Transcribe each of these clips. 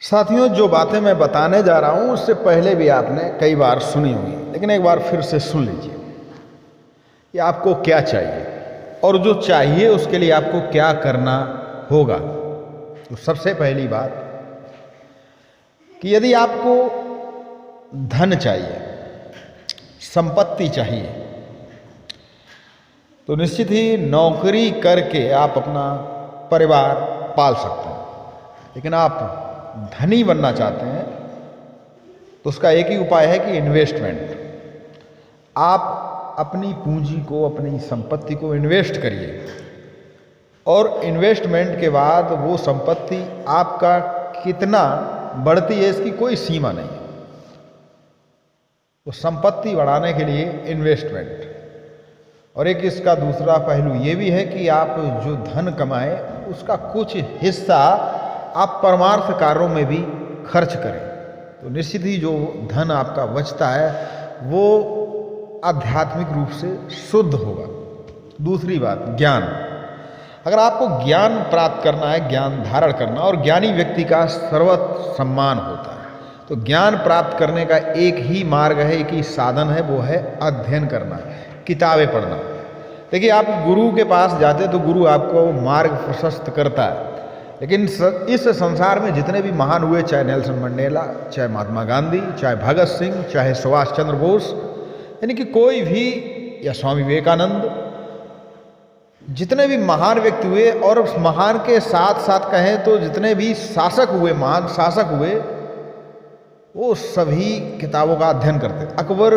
साथियों, जो बातें मैं बताने जा रहा हूं उससे पहले भी आपने कई बार सुनी होगी, लेकिन एक बार फिर से सुन लीजिए कि आपको क्या चाहिए और जो चाहिए उसके लिए आपको क्या करना होगा। तो सबसे पहली बात कि यदि आपको धन चाहिए, संपत्ति चाहिए, तो निश्चित ही नौकरी करके आप अपना परिवार पाल सकते हैं। लेकिन आप धनी बनना चाहते हैं तो उसका एक ही उपाय है कि इन्वेस्टमेंट। आप अपनी पूंजी को, अपनी संपत्ति को इन्वेस्ट करिए और इन्वेस्टमेंट के बाद वो संपत्ति आपका कितना बढ़ती है इसकी कोई सीमा नहीं है। तो संपत्ति बढ़ाने के लिए इन्वेस्टमेंट। और एक इसका दूसरा पहलू ये भी है कि आप जो धन कमाएं उसका कुछ हिस्सा आप परमार्थ कार्यों में भी खर्च करें, तो निश्चित ही जो धन आपका बचता है वो आध्यात्मिक रूप से शुद्ध होगा। दूसरी बात, ज्ञान। अगर आपको ज्ञान प्राप्त करना है, ज्ञान धारण करना, और ज्ञानी व्यक्ति का सर्वत्र सम्मान होता है, तो ज्ञान प्राप्त करने का एक ही मार्ग है, एक ही साधन है, वो है अध्ययन करना, किताबें पढ़ना। देखिए, आप गुरु के पास जाते तो गुरु आपको मार्ग प्रशस्त करता है, लेकिन इस संसार में जितने भी महान हुए, चाहे नेल्सन मंडेला, चाहे महात्मा गांधी, चाहे भगत सिंह, चाहे सुभाष चंद्र बोस, यानी कि कोई भी, या स्वामी विवेकानंद, जितने भी महान व्यक्ति हुए, और उस महान के साथ साथ कहें तो जितने भी शासक हुए, महान शासक हुए, वो सभी किताबों का अध्ययन करते। अकबर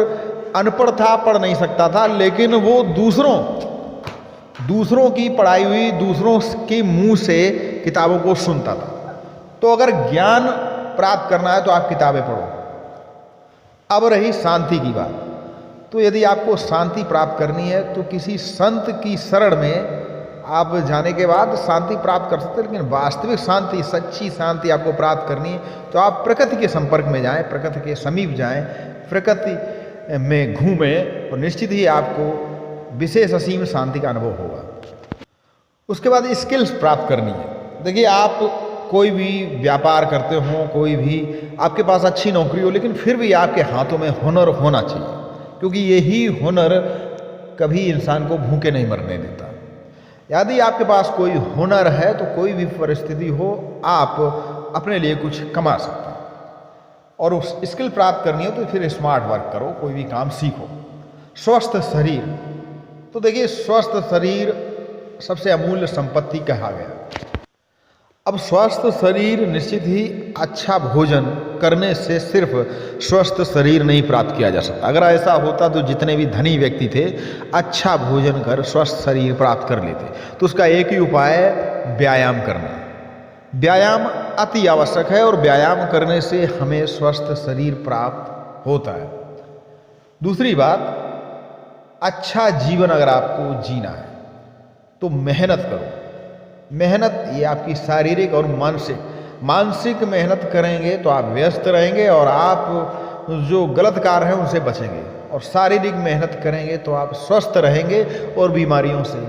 अनपढ़ था, पढ़ नहीं सकता था, लेकिन वो दूसरों की पढ़ाई हुई, दूसरों के मुंह से किताबों को सुनता था। तो अगर ज्ञान प्राप्त करना है तो आप किताबें पढ़ो। अब रही शांति की बात, तो यदि आपको शांति प्राप्त करनी है तो किसी संत की शरण में आप जाने के बाद शांति प्राप्त कर सकते हैं। लेकिन वास्तविक शांति, सच्ची शांति आपको प्राप्त करनी है तो आप प्रकृति के संपर्क में जाएं, प्रकृति के समीप जाएं, प्रकृति में घूमें, और निश्चित ही आपको विशेष असीम शांति का अनुभव होगा। उसके बाद स्किल्स प्राप्त करनी है। देखिए, आप कोई भी व्यापार करते हो, कोई भी आपके पास अच्छी नौकरी हो, लेकिन फिर भी आपके हाथों में हुनर होना चाहिए, क्योंकि यही हुनर कभी इंसान को भूखे नहीं मरने देता। यदि आपके पास कोई हुनर है तो कोई भी परिस्थिति हो, आप अपने लिए कुछ कमा सकते हैं। और उस स्किल प्राप्त करनी हो तो फिर स्मार्ट वर्क करो, कोई भी काम सीखो। स्वस्थ शरीर, तो देखिए, स्वस्थ शरीर सबसे अमूल्य संपत्ति कहा गया। अब स्वस्थ शरीर, निश्चित ही अच्छा भोजन करने से सिर्फ स्वस्थ शरीर नहीं प्राप्त किया जा सकता। अगर ऐसा होता तो जितने भी धनी व्यक्ति थे अच्छा भोजन कर स्वस्थ शरीर प्राप्त कर लेते। तो उसका एक ही उपाय है, व्यायाम करना। व्यायाम अति आवश्यक है, और व्यायाम करने से हमें स्वस्थ शरीर प्राप्त होता है। दूसरी बात, अच्छा जीवन अगर आपको जीना है तो मेहनत करो। मेहनत ये आपकी शारीरिक और मानसिक मेहनत करेंगे तो आप व्यस्त रहेंगे और आप जो गलत कार्य हैं उनसे बचेंगे, और शारीरिक मेहनत करेंगे तो आप स्वस्थ रहेंगे और बीमारियों से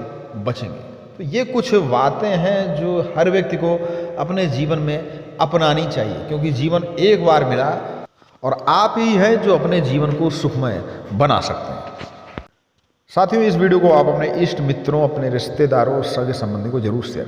बचेंगे। तो ये कुछ बातें हैं जो हर व्यक्ति को अपने जीवन में अपनानी चाहिए, क्योंकि जीवन एक बार मिला और आप ही हैं जो अपने जीवन को सुखमय बना सकते हैं। साथियों, इस वीडियो को आप अपने इष्ट मित्रों, अपने रिश्तेदारों, सगे संबंधी को जरूर शेयर करें।